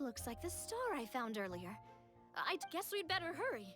Looks like the star I found earlier. I guess we'd better hurry.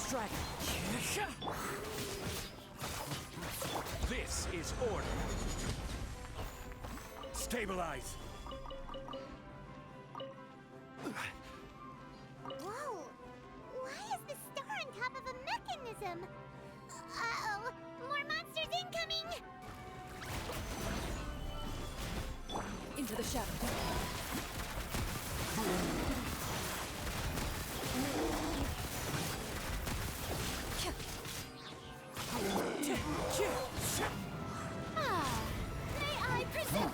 Strike. This is order. Stabilize. Whoa! Why is the star on top of a mechanism? Uh-oh! More monsters incoming! Into the shadow. May I present?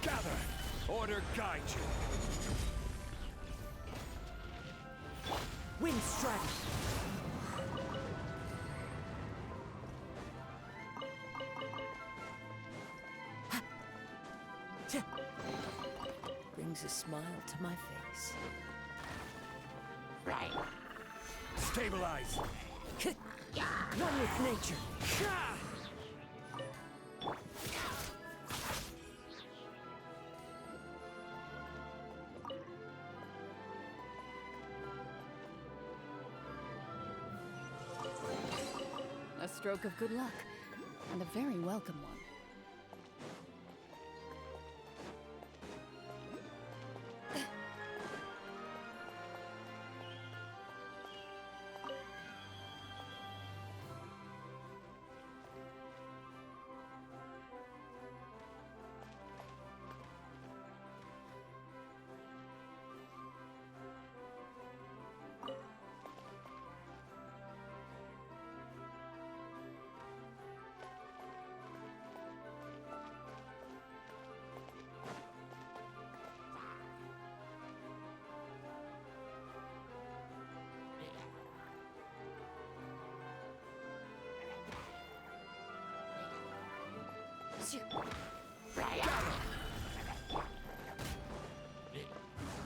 Gather. Order guide you. Wind strike. Brings a smile to my face. Right. Stabilize. One with nature. A stroke of good luck, and a very welcome one.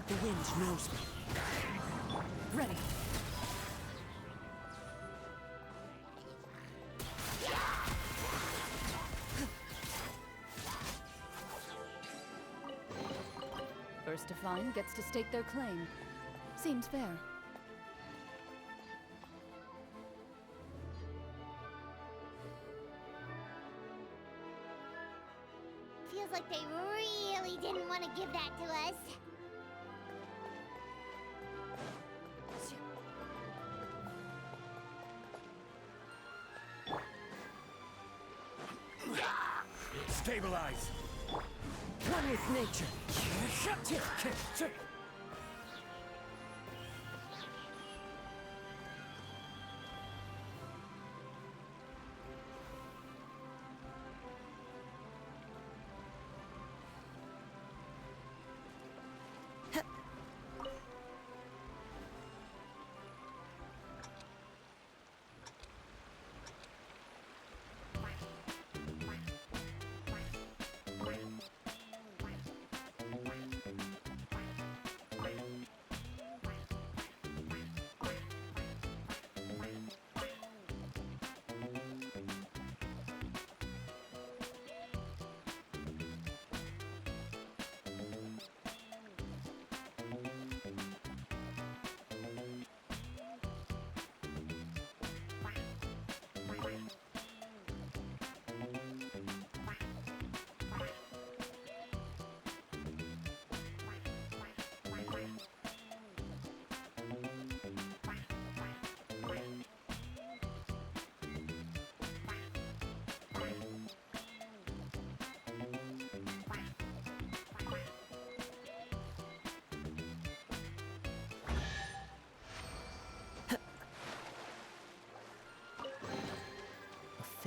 The wind knows me. Ready. First to find gets to stake their claim. Seems fair. Feels like they really didn't want to give that to us. Stabilize. One with nature.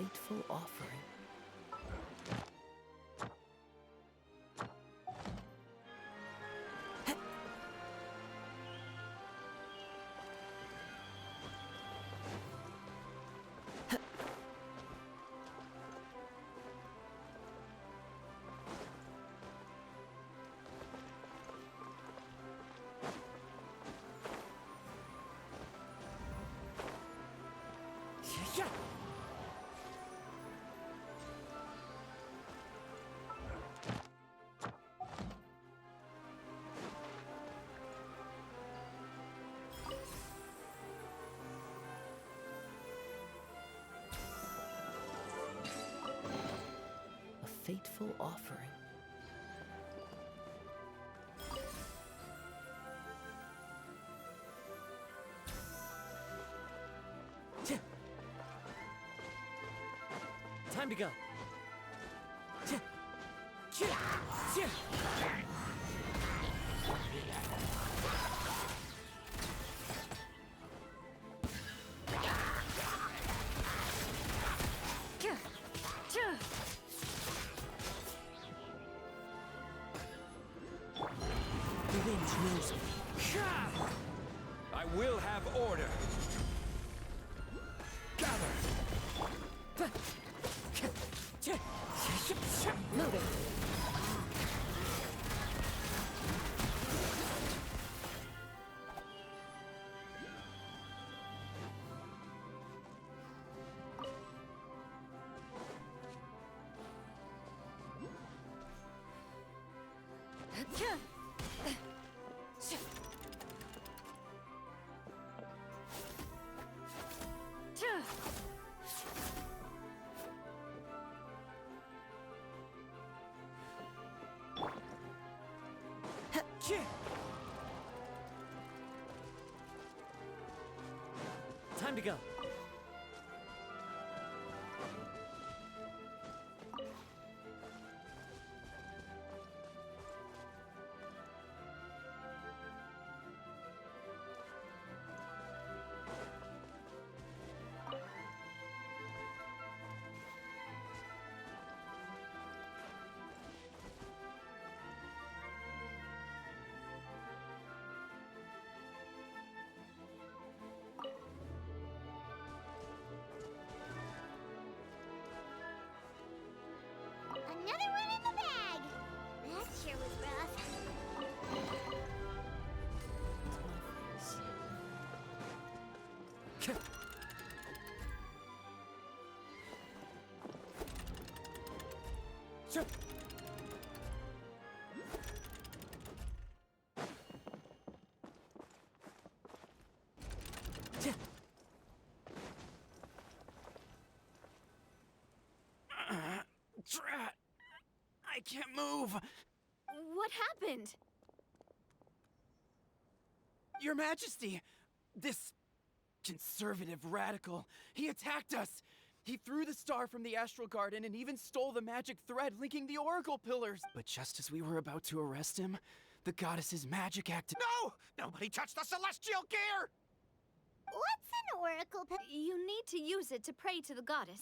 fateful offering. A fateful offering. Time to go. The wind knows me. I will have order. Gather. Moving. Time to go. Another one in the bag. That sure was rough. Drat! I can't move! What happened? Your Majesty! This conservative radical, he attacked us! He threw the star from the astral garden and even stole the magic thread linking the oracle pillars! But just as we were about to arrest him, the goddess's magic activated. No! Nobody touched the celestial gear! What's an oracle? You need to use it to pray to the goddess.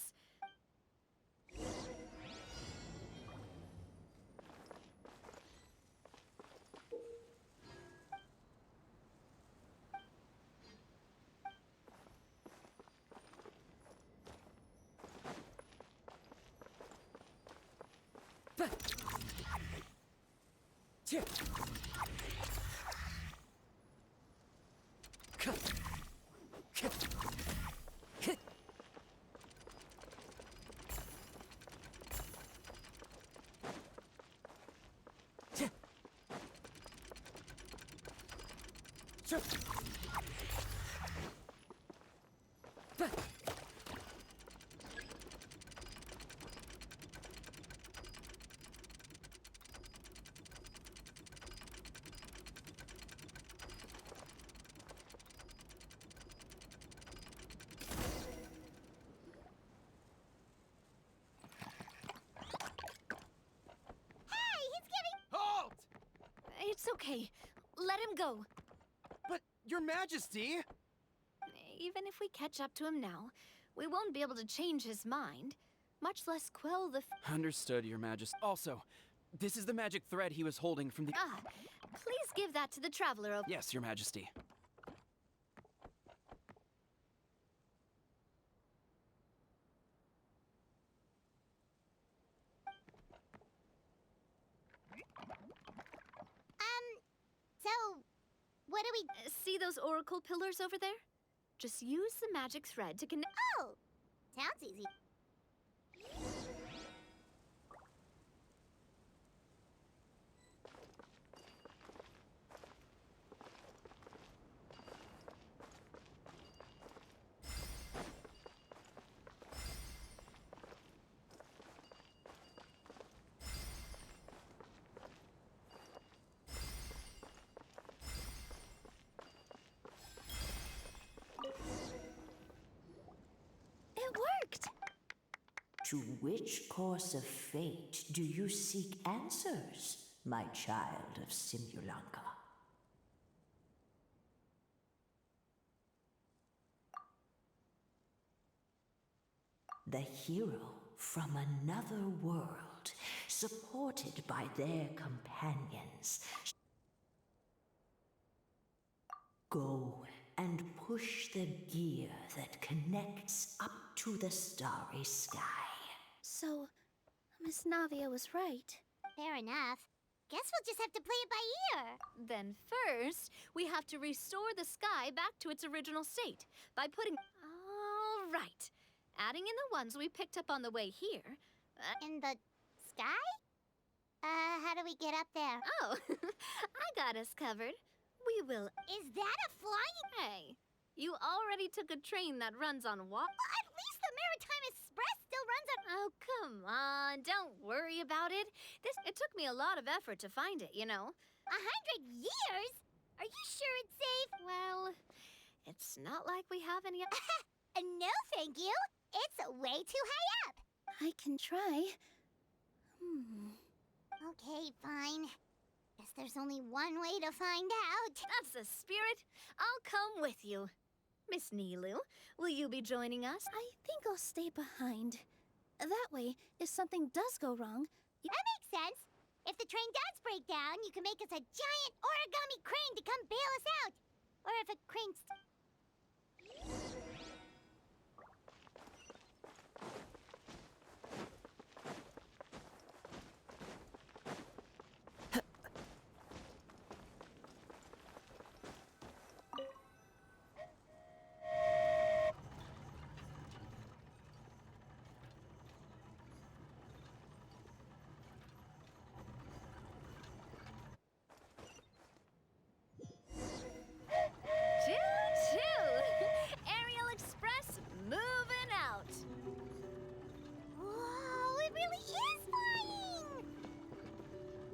Halt! It's okay. Let him go. But, Your Majesty! Even if we catch up to him now, We won't be able to change his mind, much less quell the Understood, Your Majesty. Also, this is the magic thread he was holding from the... Please give that to the traveler over. Yes, Your Majesty. So, what do we... See those oracle pillars over there? Just use the magic thread to connect. Oh! Sounds easy. It worked! To which course of fate do you seek answers, my child of Simulanka? The hero from another world, supported by their companions. Go and push the gear that connects up to the starry sky. So, Miss Navia was right. Fair enough. Guess we'll just have to play it by ear. Then first, we have to restore the sky back to its original state by putting... All right. Adding in the ones we picked up on the way here. In the sky? How do we get up there? Oh, I got us covered. We will... Is that a flying... Hey, you already took a train that runs on water. Well, at least the Maritime Express still runs on... Oh, come on. Don't worry about it. It took me a lot of effort to find it, you know. 100 years? Are you sure it's safe? Well, it's not like we have any... No, thank you. It's way too high up. I can try. Okay, fine. Guess there's only one way to find out. That's the spirit. I'll come with you. Miss Nilu, will you be joining us? I think I'll stay behind. That way, if something does go wrong... That makes sense. If the train does break down, you can make us a giant origami crane to come bail us out. Or if a crane...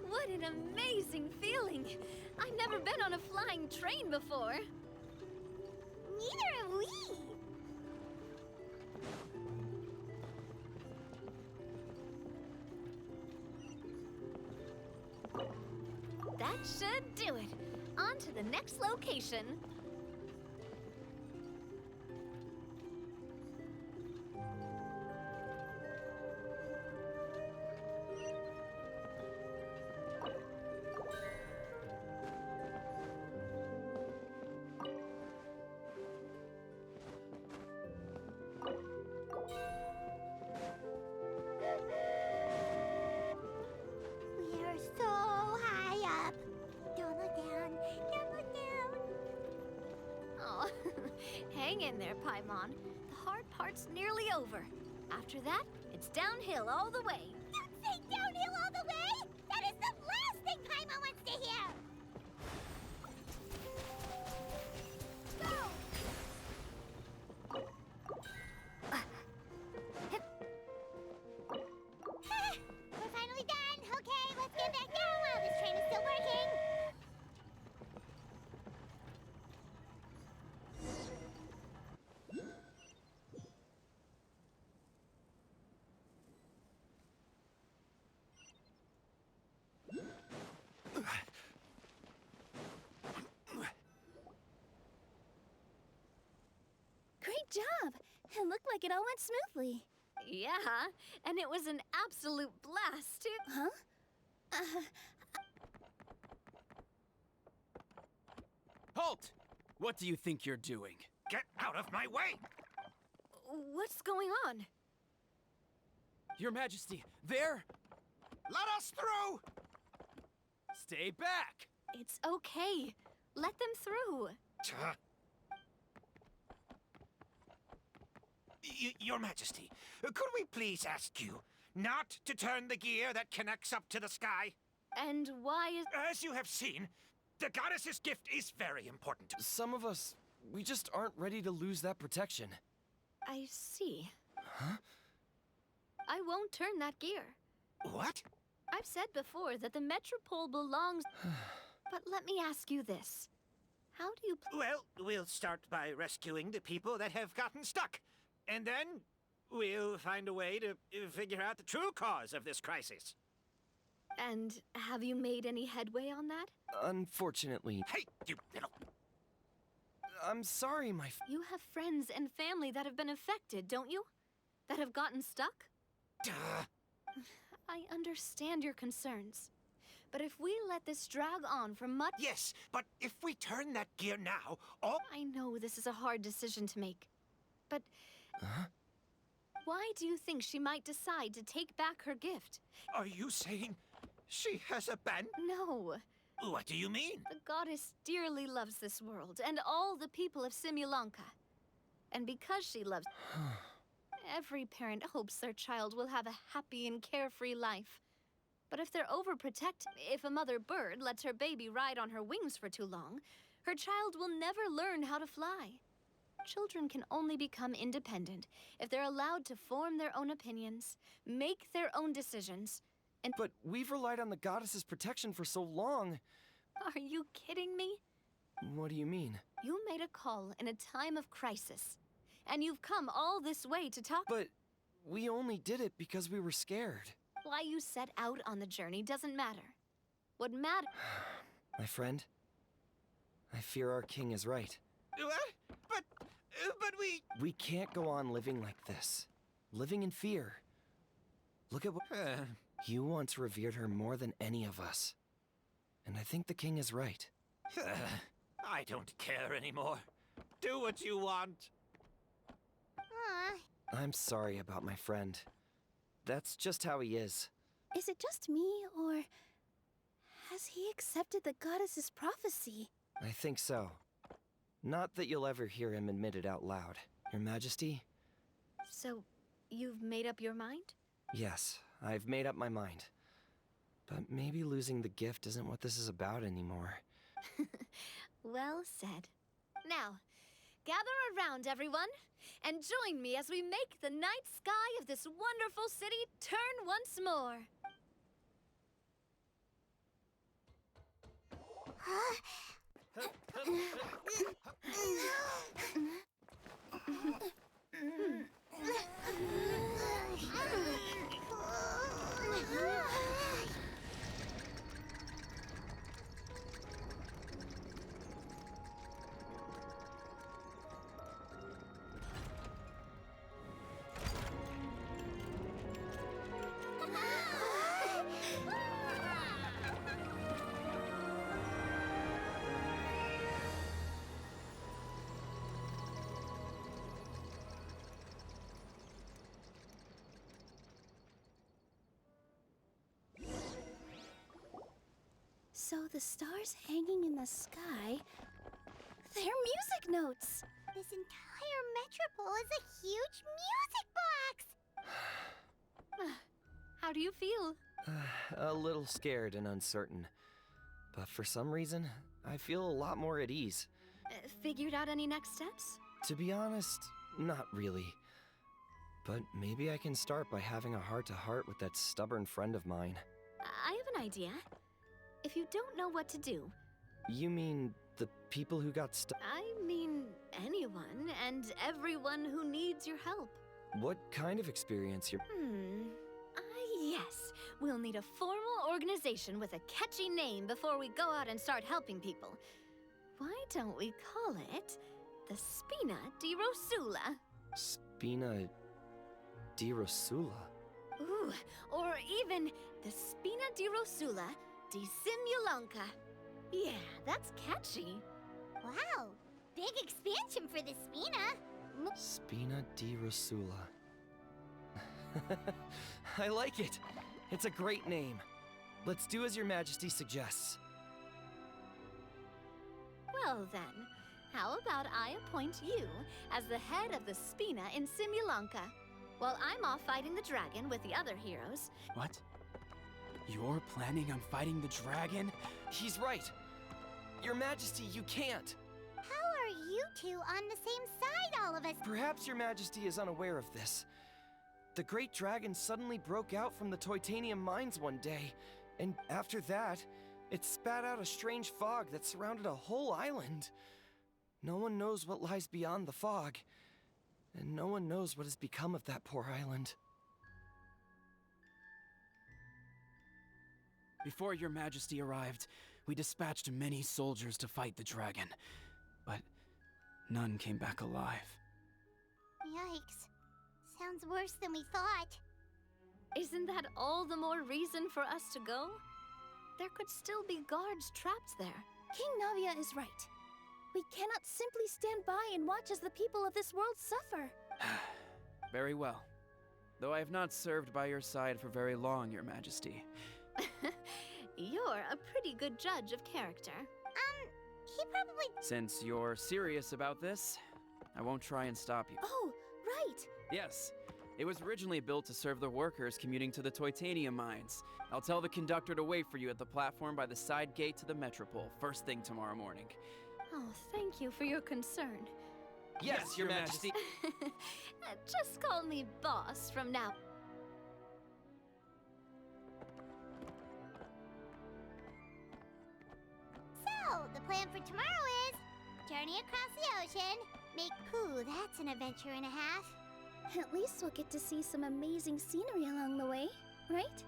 What an amazing feeling! I've never been on a flying train before. Neither have we. That should do it. On to the next location. We're so high up. Don't look down. Don't look down. Oh, hang in there, Paimon. The hard part's nearly over. After that, it's downhill all the way. Don't say downhill all the way. That is the last thing Paimon wants to hear. Go. We're finally done. Okay, let's get back down while this train is still working. Great job! It looked like it all went smoothly. Yeah, and it was an absolute blast, too. Huh? Halt! What do you think you're doing? Get out of my way! What's going on? Your Majesty, there! Let us through! Stay back! It's okay. Let them through. Your Majesty, could we please ask you not to turn the gear that connects up to the sky? And why is... As you have seen, the goddess's gift is very important. Some of us, we just aren't ready to lose that protection. I see. Huh? I won't turn that gear. What? I've said before that the Metropole belongs... But let me ask you this. How do you... Well, we'll start by rescuing the people that have gotten stuck. And then we'll find a way to figure out the true cause of this crisis. And have you made any headway on that? Unfortunately. Hey, you little... I'm sorry, my You have friends and family that have been affected, don't you? That have gotten stuck? Duh. I understand your concerns. But if we let this drag on for much... Yes, but if we turn that gear now, all... I know this is a hard decision to make. But... Huh? Why do you think she might decide to take back her gift? Are you saying she has abandoned? No. What do you mean? The goddess dearly loves this world and all the people of Simulanka. And because she loves... Every parent hopes their child will have a happy and carefree life. But if they're overprotected, if a mother bird lets her baby ride on her wings for too long, her child will never learn how to fly. Children can only become independent if they're allowed to form their own opinions, make their own decisions, and... But we've relied on the goddess's protection for so long. Are you kidding me? What do you mean? You made a call in a time of crisis, and you've come all this way to talk... But we only did it because we were scared. Why you set out on the journey doesn't matter. What matters... My friend, I fear our king is right. What? But we... We can't go on living like this. Living in fear. Look at what... You once revered her more than any of us. And I think the king is right. I don't care anymore. Do what you want. I'm sorry about my friend. That's just how he is. Is it just me, or has he accepted the goddess's prophecy? I think so. Not that you'll ever hear him admit it out loud. Your Majesty? So, you've made up your mind? Yes, I've made up my mind. But maybe losing the gift isn't what this is about anymore. Well said. Now, gather around, everyone, and join me as we make the night sky of this wonderful city turn once more. So the stars hanging in the sky, they're music notes. This entire metropole is a huge music box! How do you feel? A little scared and uncertain. But for some reason, I feel a lot more at ease. Figured out any next steps? To be honest, not really. But maybe I can start by having a heart-to-heart with that stubborn friend of mine. I have an idea. If you don't know what to do... You mean the people who got stuck? I mean anyone and everyone who needs your help. What kind of experience you're... Yes. We'll need a formal organization with a catchy name before we go out and start helping people. Why don't we call it the Spina di Rosula? Spina di Rosula. Ooh, or even the Spina di Rosula di Simulanka. Yeah, that's catchy. Wow, big expansion for the Spina. Spina di Rosula. I like it. It's a great name. Let's do as Your Majesty suggests. Well then, how about I appoint you as the head of the Spina in Simulanka, while I'm off fighting the dragon with the other heroes. What? You're planning on fighting the dragon? He's right. Your Majesty, you can't. How are you two on the same side, all of us? Perhaps Your Majesty is unaware of this. The great dragon suddenly broke out from the Titanium mines one day, and after that, it spat out a strange fog that surrounded a whole island. No one knows what lies beyond the fog, and no one knows what has become of that poor island. Before Your Majesty arrived, we dispatched many soldiers to fight the dragon, but none came back alive. Yikes. Sounds worse than we thought. Isn't that all the more reason for us to go? There could still be guards trapped there. King Navia is right. We cannot simply stand by and watch as the people of this world suffer. Very well. Though I have not served by your side for very long, Your Majesty. You're a pretty good judge of character. He probably... Since you're serious about this, I won't try and stop you. Oh, right. Yes, it was originally built to serve the workers commuting to the Titanium mines. I'll tell the conductor to wait for you at the platform by the side gate to the Metropole, first thing tomorrow morning. Oh, thank you for your concern. Yes, Your Majesty. Just call me boss from now. So, the plan for tomorrow is... journey across the ocean, make... Ooh, that's an adventure and a half. At least we'll get to see some amazing scenery along the way, right?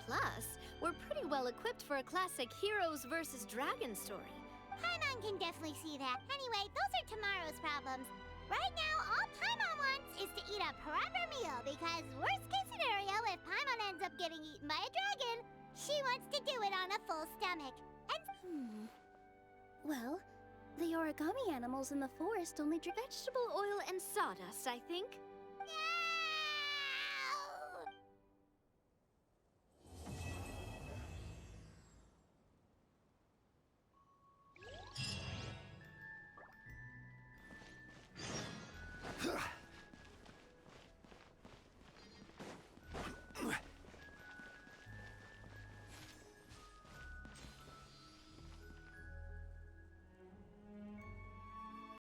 Plus, we're pretty well equipped for a classic heroes versus dragon story. Paimon can definitely see that. Anyway, those are tomorrow's problems. Right now, all Paimon wants is to eat a proper meal, because worst case scenario, if Paimon ends up getting eaten by a dragon, she wants to do it on a full stomach. And... Well, the origami animals in the forest only drink Vegetable oil and sawdust, I think.